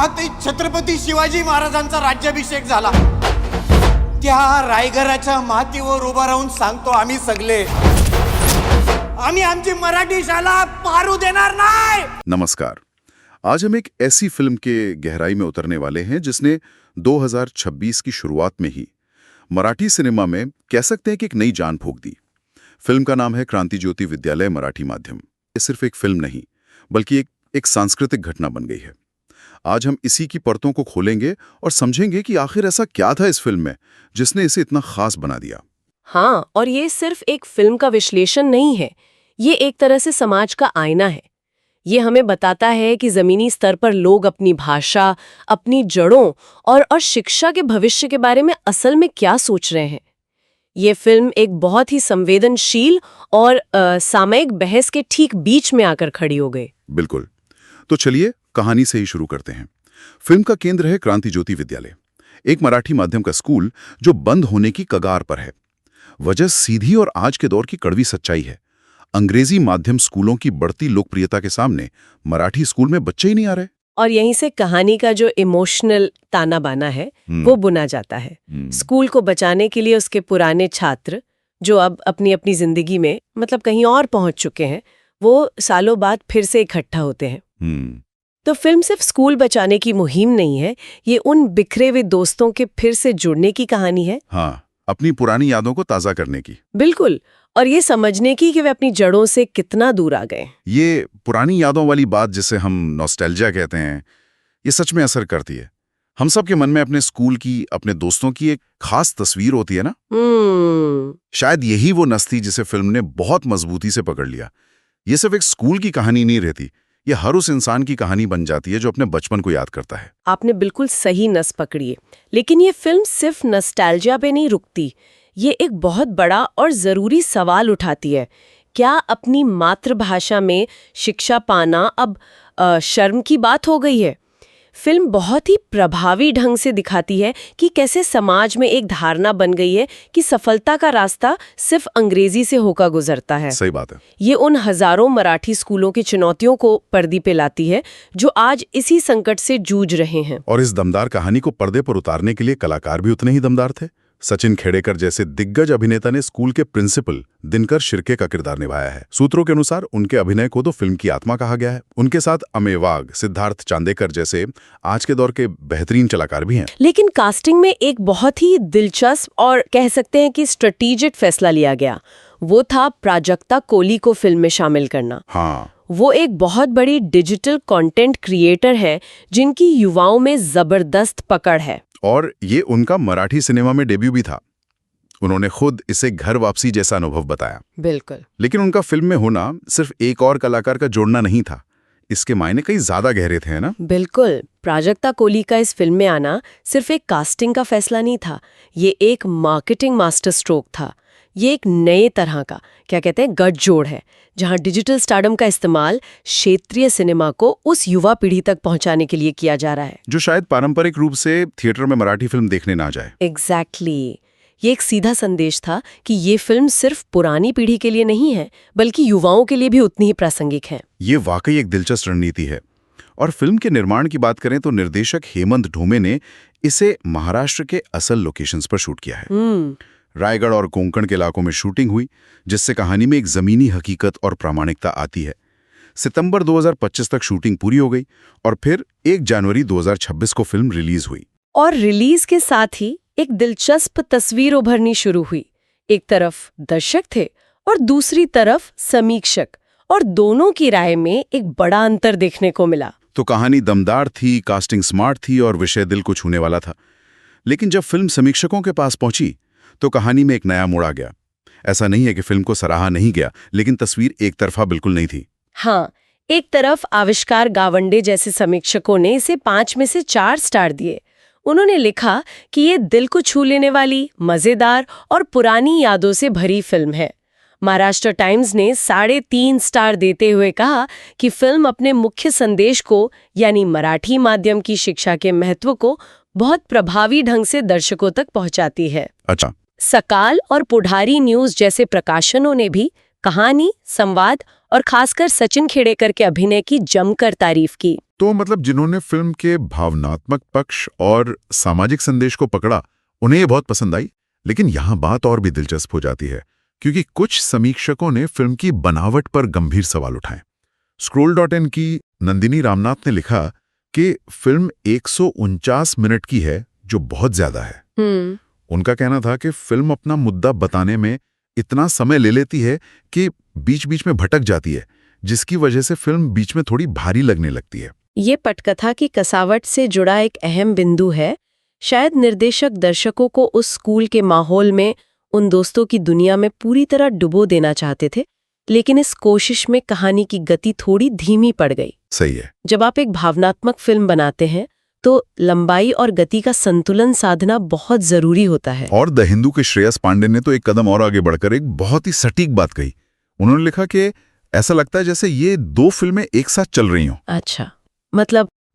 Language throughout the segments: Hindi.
महाते छत्रपती शिवाजी महाराजांचा राज्याभिषेक झाला. त्या रायगडाच्या मातीवर उभा राहून सांगतो आम्ही सगळे, आम्ही आमची मराठी शाला पारू देणार नाही. नमस्कार. आज हम एक ऐसी फिल्म के गहराई में उतरने वाले हैं जिसने 2026 की शुरुआत में ही मराठी सिनेमा में कह सकते हैं कि एक नई जान फूंक दी. फिल्म का नाम है क्रांति ज्योति विद्यालय मराठी माध्यम. ये सिर्फ एक फिल्म नहीं बल्कि एक सांस्कृतिक घटना बन गई है. आज हम इसी की परतों को खोलेंगे और समझेंगे कि आखिर ऐसा क्या था इस फिल्म में जिसने इसे इतना खास बना दिया. हाँ, और ये सिर्फ एक फिल्म का विश्लेषण नहीं है, ये एक तरह से समाज का आईना है. ये हमें बताता है कि जमीनी स्तर पर लोग अपनी भाषा, अपनी जड़ों और शिक्षा के भविष्य के बारे में असल में क्या सोच रहे हैं. ये फिल्म एक बहुत ही संवेदनशील और सामयिक बहस के ठीक बीच में आकर खड़ी हो गई. बिल्कुल. तो चलिए कहानी से ही शुरू करते हैं. फिल्म का केंद्र है क्रांति ज्योति विद्यालय, एक मराठी माध्यम का स्कूल जो बंद होने की कगार पर है. वजह सीधी और आज के दौर की कड़वी सच्चाई है. अंग्रेजी माध्यम स्कूलों की बढ़ती लोकप्रियता के सामने मराठी स्कूल में बच्चे ही नहीं आ रहे. और यहीं से कहानी का जो इमोशनल ताना बाना है वो बुना जाता है. स्कूल को बचाने के लिए उसके पुराने छात्र जो अब अपनी अपनी जिंदगी में मतलब कहीं और पहुंच चुके हैं, वो सालों बाद फिर से इकट्ठा होते हैं. तो फिल्म सिर्फ स्कूल बचाने की मुहिम नहीं है, ये उन बिखरे हुए दोस्तों के फिर से जुड़ने की कहानी है. हाँ, अपनी पुरानी यादों को ताज़ा करने की. बिल्कुल. और ये समझने की कि वे अपनी जड़ों से कितना दूर आ गए. ये पुरानी यादों वाली बात जिसे हम नॉस्टैल्जिया कहते हैं, ये सच में असर करती है. हम सब के मन में अपने स्कूल की, अपने दोस्तों की एक खास तस्वीर होती है ना. शायद यही वो नस थी जिसे फिल्म ने बहुत मजबूती से पकड़ लिया. ये सिर्फ एक स्कूल की कहानी नहीं रहती, ये हर उस इंसान की कहानी बन जाती है जो अपने बचपन को याद करता है. आपने बिल्कुल सही नस पकड़ी है. लेकिन ये फिल्म सिर्फ नॉस्टैल्जिया पे नहीं रुकती, ये एक बहुत बड़ा और जरूरी सवाल उठाती है. क्या अपनी मातृभाषा में शिक्षा पाना अब शर्म की बात हो गई है? फिल्म बहुत ही प्रभावी ढंग से दिखाती है कि कैसे समाज में एक धारणा बन गई है कि सफलता का रास्ता सिर्फ अंग्रेजी से होकर गुजरता है. सही बात है. ये उन हजारों मराठी स्कूलों की चुनौतियों को पर्दे पे लाती है जो आज इसी संकट से जूझ रहे हैं. और इस दमदार कहानी को पर्दे पर उतारने के लिए कलाकार भी उतने ही दमदार थे. सचिन खेड़ेकर जैसे दिग्गज अभिनेता ने स्कूल के प्रिंसिपल दिनकर शिर्के का किरदार निभाया है. सूत्रों के अनुसार उनके अभिनय को तो फिल्म की आत्मा कहा गया है. उनके साथ अमेय वाघ, सिद्धार्थ चांदेकर जैसे आज के दौर के बेहतरीन कलाकार भी हैं. लेकिन कास्टिंग में एक बहुत ही दिलचस्प और कह सकते हैं कि स्ट्रेटेजिक फैसला लिया गया. वो था प्राजक्ता कोली को फिल्म में शामिल करना. हाँ, वो एक बहुत बड़ी डिजिटल कंटेंट क्रिएटर है जिनकी युवाओं में जबरदस्त पकड़ है. और ये उनका मराठी सिनेमा में डेब्यू भी था. उन्होंने खुद इसे घर वापसी जैसा अनुभव बताया. बिल्कुल. लेकिन उनका फिल्म में होना सिर्फ एक और कलाकार का जोड़ना नहीं था, इसके मायने कई ज्यादा गहरे थे, है ना? बिल्कुल. प्राजक्ता कोली का इस फिल्म में आना सिर्फ एक कास्टिंग का फैसला नहीं था, ये एक मार्केटिंग मास्टर स्ट्रोक था. ये एक नए तरह का क्या कहते हैं गठजोड़ है जहां डिजिटल स्टारडम का इस्तेमाल क्षेत्रीय सिनेमा को उस युवा पीढ़ी तक पहुंचाने के लिए किया जा रहा है जो शायद पारंपरिक रूप से थिएटर में मराठी फिल्म देखने ना जाए. एग्जैक्टली. ये एक सीधा संदेश था कि ये फिल्म सिर्फ पुरानी पीढ़ी के लिए नहीं है बल्कि युवाओं के लिए भी उतनी ही प्रासंगिक है. ये वाकई एक दिलचस्प रणनीति है. और फिल्म के निर्माण की बात करें तो निर्देशक हेमंत ढोमे ने इसे महाराष्ट्र के असल लोकेशंस पर शूट किया है. रायगढ़ और कोंकण के इलाकों में शूटिंग हुई जिससे कहानी में एक जमीनी हकीकत और प्रामाणिकता आती है. सितंबर 2025 तक शूटिंग पूरी हो गई और फिर 1 जनवरी 2026 को फिल्म रिलीज हुई. और रिलीज के साथ ही एक दिलचस्प तस्वीर उभरनी शुरू हुई. एक तरफ दर्शक थे और दूसरी तरफ समीक्षक, और दोनों की राय में एक बड़ा अंतर देखने को मिला. तो कहानी दमदार थी, कास्टिंग स्मार्ट थी और विषय दिल को छूने वाला था. लेकिन जब फिल्म समीक्षकों के पास पहुंची तो कहानी में एक नया मोड़ आ गया. ऐसा नहीं है कि फिल्म को सराहा नहीं गया, लेकिन तस्वीर एक तरफा बिल्कुल नहीं थी. हाँ, एक तरफ आविष्कार गावंडे जैसे समीक्षकों ने इसे 5 में से 4 स्टार दिए. उन्होंने लिखा कि ये दिल को छू लेने वाली, मजेदार और पुरानी यादों से भरी फिल्म है. महाराष्ट्र टाइम्स ने 3.5 स्टार देते हुए कहा कि फिल्म अपने मुख्य संदेश को यानी मराठी माध्यम की शिक्षा के महत्व को बहुत प्रभावी ढंग से दर्शकों तक पहुंचाती है. अच्छा. सकाल और पुढ़ारी न्यूज जैसे प्रकाशनों ने भी कहानी, संवाद और खासकर सचिन खेड़ेकर के अभिनय की जमकर तारीफ की। तो मतलब जिन्होंने फिल्म के भावनात्मक पक्ष और सामाजिक संदेश को पकड़ा, उन्हें ये बहुत पसंद आई। लेकिन यहाँ बात और भी दिलचस्प हो जाती है, क्योंकि कुछ समीक्षकों ने फिल्म की बनावट पर गंभीर सवाल उठाए। Scroll.in की नंदिनी रामनाथ ने लिखा कि फिल्म 149 मिनट की है, जो बहुत ज्यादा है। उनका कहना था कि फिल्म अपना मुद्दा बताने में इतना समय ले लेती है कि बीच बीच में भटक जाती है, जिसकी वजह से फिल्म बीच में थोड़ी भारी लगने लगती है। ये पटकथा की कसावट से जुड़ा एक अहम बिंदु है। शायद निर्देशक दर्शकों को उस स्कूल के माहौल में, उन दोस्तों की दुनिया में पूरी तरह डुबो देना चाहते थे, लेकिन इस कोशिश में कहानी की गति थोड़ी धीमी पड़ गई। सही है। जब आप एक भावनात्मक फिल्म बनाते हैं तो लंबाई और गति का संतुलन साधना बहुत जरूरी होता है। और द हिंदू के श्रेयस पांडे ने तो एक कदम और आगे बढ़कर एक बहुत ही सटीक बात कही। उन्होंने लिखा कि ऐसा लगता है जैसे ये दो फिल्में एक साथ चल रही हों। अच्छा,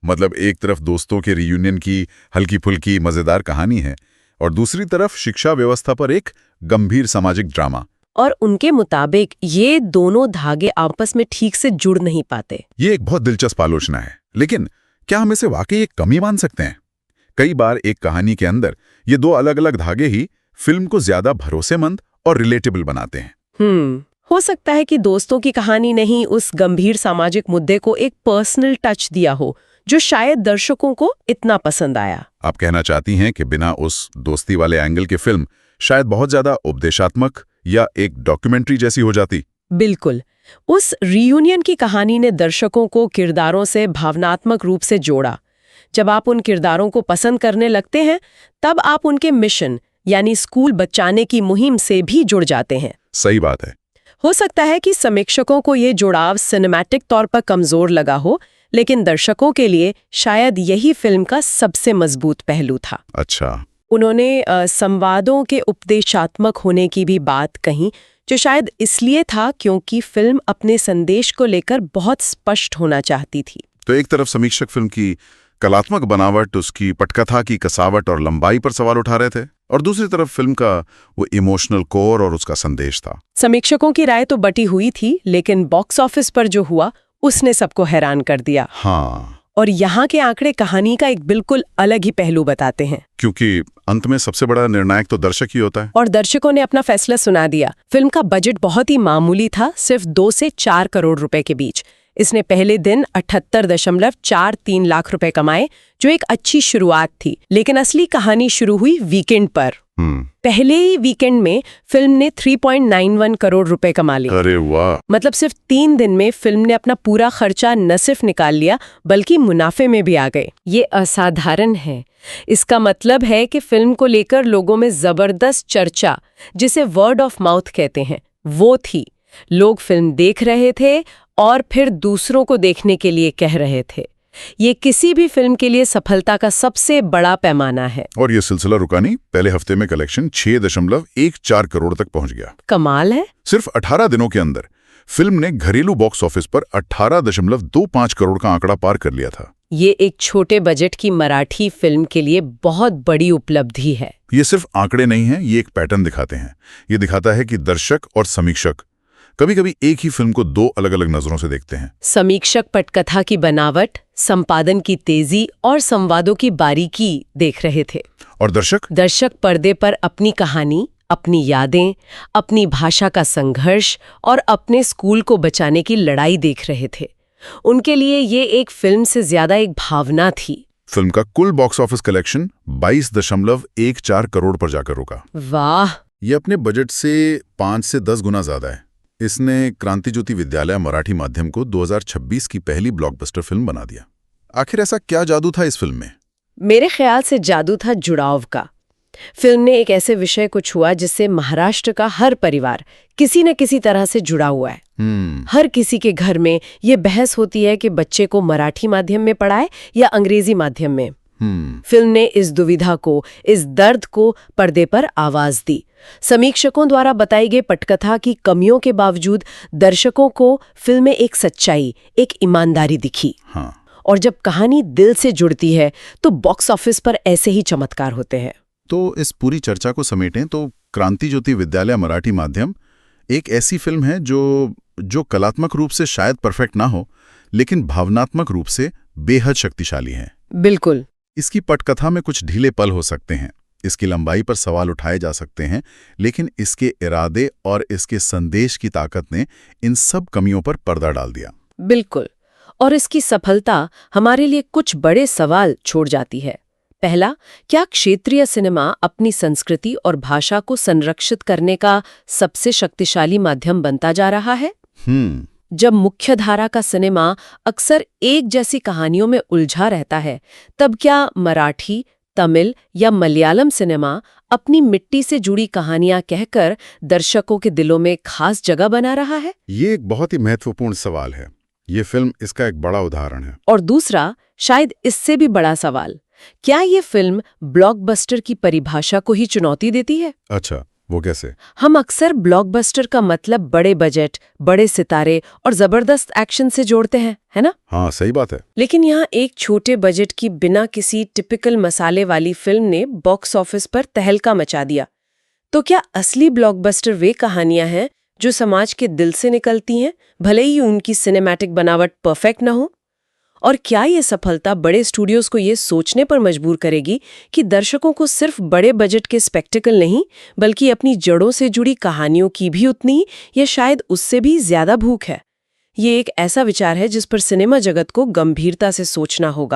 मतलब एक तरफ दोस्तों के रियूनियन की हल्की फुल्की मजेदार कहानी है, और दूसरी तरफ शिक्षा व्यवस्था पर एक गंभीर सामाजिक ड्रामा। और उनके मुताबिक ये दोनों धागे आपस में ठीक से जुड़ नहीं पाते। ये एक बहुत दिलचस्प आलोचना है, लेकिन क्या हम इसे वाकई एक कमी मान सकते हैं? कई बार एक कहानी के अंदर ये दो अलग अलग धागे ही फिल्म को ज्यादा भरोसेमंद और रिलेटेबल बनाते हैं। हो सकता है कि दोस्तों की कहानी ने ही उस गंभीर सामाजिक मुद्दे को एक पर्सनल टच दिया हो, जो शायद दर्शकों को इतना पसंद आया। आप कहना चाहती हैं कि बिना उस दोस्ती वाले एंगल की फिल्म शायद बहुत ज्यादा उपदेशात्मक या एक डॉक्यूमेंट्री जैसी हो जाती। बिल्कुल। उस रियूनियन की कहानी ने दर्शकों को किरदारों से भावनात्मक रूप से जोड़ा। जब आप उन किरदारों को पसंद करने लगते हैं, तब आप उनके मिशन यानी स्कूल बचाने की मुहिम से भी जुड़ जाते हैं। सही बात है। हो सकता है कि समीक्षकों को ये जुड़ाव सिनेमैटिक तौर पर कमजोर लगा हो, लेकिन दर्शकों के लिए शायद यही फिल्म का सबसे मजबूत पहलू था। अच्छा। उन्होंने संवादों के उपदेशात्मक होने की भी बात कही, जो शायद इसलिए था क्योंकि फिल्म अपने संदेश को लेकर बहुत स्पष्ट होना चाहती थी। तो एक तरफ समीक्षक फिल्म की कलात्मक बनावट, उसकी पटकथा की कसावट और लंबाई पर सवाल उठा रहे थे, और दूसरी तरफ फिल्म का वो इमोशनल कोर और उसका संदेश था। समीक्षकों की राय तो बटी हुई थी, लेकिन बॉक्स ऑफिस पर जो हुआ उसने सबको हैरान कर दिया। हाँ। और यहाँ के आंकड़े कहानी का एक बिल्कुल अलग ही पहलू बताते हैं, क्योंकि अंत में सबसे बड़ा निर्णायक तो दर्शक ही होता है। और दर्शकों ने अपना फैसला सुना दिया। फिल्म का बजट बहुत ही मामूली था, सिर्फ 2 से 4 करोड़ रुपए के बीच। इसने पहले दिन 78.43 लाख रुपए कमाए, जो एक अच्छी शुरुआत थी। लेकिन असली कहानी शुरू हुई वीकेंड पर। पहले ही वीकेंड में फिल्म ने 3.91 करोड़ रुपए कमा लिए। अरे वाह! मतलब सिर्फ 3 दिन में फिल्म ने अपना पूरा खर्चा न सिर्फ निकाल लिया, बल्कि मुनाफे में भी आ गए। ये असाधारण है। इसका मतलब है कि फिल्म को लेकर लोगों में जबरदस्त चर्चा, जिसे वर्ड ऑफ माउथ कहते हैं, वो थी। लोग फिल्म देख रहे थे और फिर दूसरों को देखने के लिए कह रहे थे। ये किसी भी फिल्म के लिए सफलता का सबसे बड़ा पैमाना है। और ये सिलसिला रुका नहीं। पहले हफ्ते में कलेक्शन 6.14 करोड़ तक पहुंच गया। कमाल है। सिर्फ 18 दिनों के अंदर फिल्म ने घरेलू बॉक्स ऑफिस पर 18.25 करोड़ का आंकड़ा पार कर लिया था। ये एक छोटे बजट की मराठी फिल्म के लिए बहुत बड़ी उपलब्धि है। ये सिर्फ आंकड़े नहीं हैं, ये एक पैटर्न दिखाते हैं। ये दिखाता है कि दर्शक और समीक्षक कभी-कभी एक ही फिल्म को 2 अलग-अलग नजरों से देखते हैं। समीक्षक पटकथा की बनावट, संपादन की तेजी और संवादों की बारीकी देख रहे थे, और दर्शक पर्दे पर अपनी कहानी, अपनी यादें, अपनी भाषा का संघर्ष और अपने स्कूल को बचाने की लड़ाई देख रहे थे। उनके लिए ये एक फिल्म से ज्यादा एक भावना थी। फिल्म का कुल बॉक्स ऑफिस कलेक्शन 22.14 करोड़ पर जाकर रुका। वाह! ये अपने बजट से 5 से 10 गुना ज्यादा है। इसने क्रांति ज्योति विद्यालय मराठी माध्यम को 2026 की पहली ब्लॉकबस्टर फिल्म बना दिया। आखिर ऐसा क्या जादू था इस फिल्म में? मेरे ख्याल से जादू था जुड़ाव का। फिल्म ने एक ऐसे विषय को छुआ जिससे महाराष्ट्र का हर परिवार किसी न किसी तरह से जुड़ा हुआ है। हर किसी के घर में ये बहस होती है कि बच्चे को मराठी माध्यम में पढ़ाए या अंग्रेजी माध्यम में। फिल्म ने इस दुविधा को, इस दर्द को पर्दे पर आवाज दी। समीक्षकों द्वारा बताई गई पटकथा की कमियों के बावजूद दर्शकों को फिल्म में एक सच्चाई, एक ईमानदारी दिखी। और जब कहानी दिल से जुड़ती है तो बॉक्स ऑफिस पर ऐसे ही चमत्कार होते हैं। तो इस पूरी चर्चा को समेटें तो क्रांति ज्योति विद्यालय मराठी माध्यम एक ऐसी फिल्म है जो जो कलात्मक रूप से शायद परफेक्ट ना हो, लेकिन भावनात्मक रूप से बेहद शक्तिशाली है। बिल्कुल। इसकी पटकथा में कुछ ढीले पल हो सकते हैं, इसकी लंबाई पर सवाल उठाए जा सकते हैं, लेकिन इसके इरादे और इसके संदेश की ताकत ने इन सब कमियों पर पर्दा डाल दिया। बिल्कुल। और इसकी सफलता हमारे लिए कुछ बड़े सवाल छोड़ जाती है। पहला, क्या क्षेत्रीय सिनेमा अपनी संस्कृति और भाषा को संरक्षित करने का सबसे शक्तिशाली माध्यम बनता जा रहा है? जब मुख्य धारा का सिनेमा अक्सर एक जैसी कहानियों में उलझा रहता है, तब क्या मराठी, तमिल या मलयालम सिनेमा अपनी मिट्टी से जुड़ी कहानियां कहकर दर्शकों के दिलों में खास जगह बना रहा है? ये एक बहुत ही महत्वपूर्ण सवाल है। ये फिल्म इसका एक बड़ा उदाहरण है। और दूसरा, शायद इससे भी बड़ा सवाल, क्या ये फिल्म ब्लॉकबस्टर की परिभाषा को ही चुनौती देती है? अच्छा, वो कैसे? हम अक्सर ब्लॉकबस्टर का मतलब बड़े बजट, बड़े सितारे और जबरदस्त एक्शन से जोड़ते हैं, है ना? हाँ, सही बात है। लेकिन यहाँ एक छोटे बजट की बिना किसी टिपिकल मसाले वाली फिल्म ने बॉक्स ऑफिस पर तहलका मचा दिया। तो क्या असली ब्लॉकबस्टर वे कहानियां हैं जो समाज के दिल से निकलती हैं, भले ही उनकी सिनेमैटिक बनावट परफेक्ट न हो? और क्या ये सफलता बड़े स्टूडियोज को ये सोचने पर मजबूर करेगी कि दर्शकों को सिर्फ बड़े बजट के स्पेक्टिकल नहीं, बल्कि अपनी जड़ों से जुड़ी कहानियों की भी उतनी या शायद उससे भी ज्यादा भूख है? ये एक ऐसा विचार है जिस पर सिनेमा जगत को गंभीरता से सोचना होगा।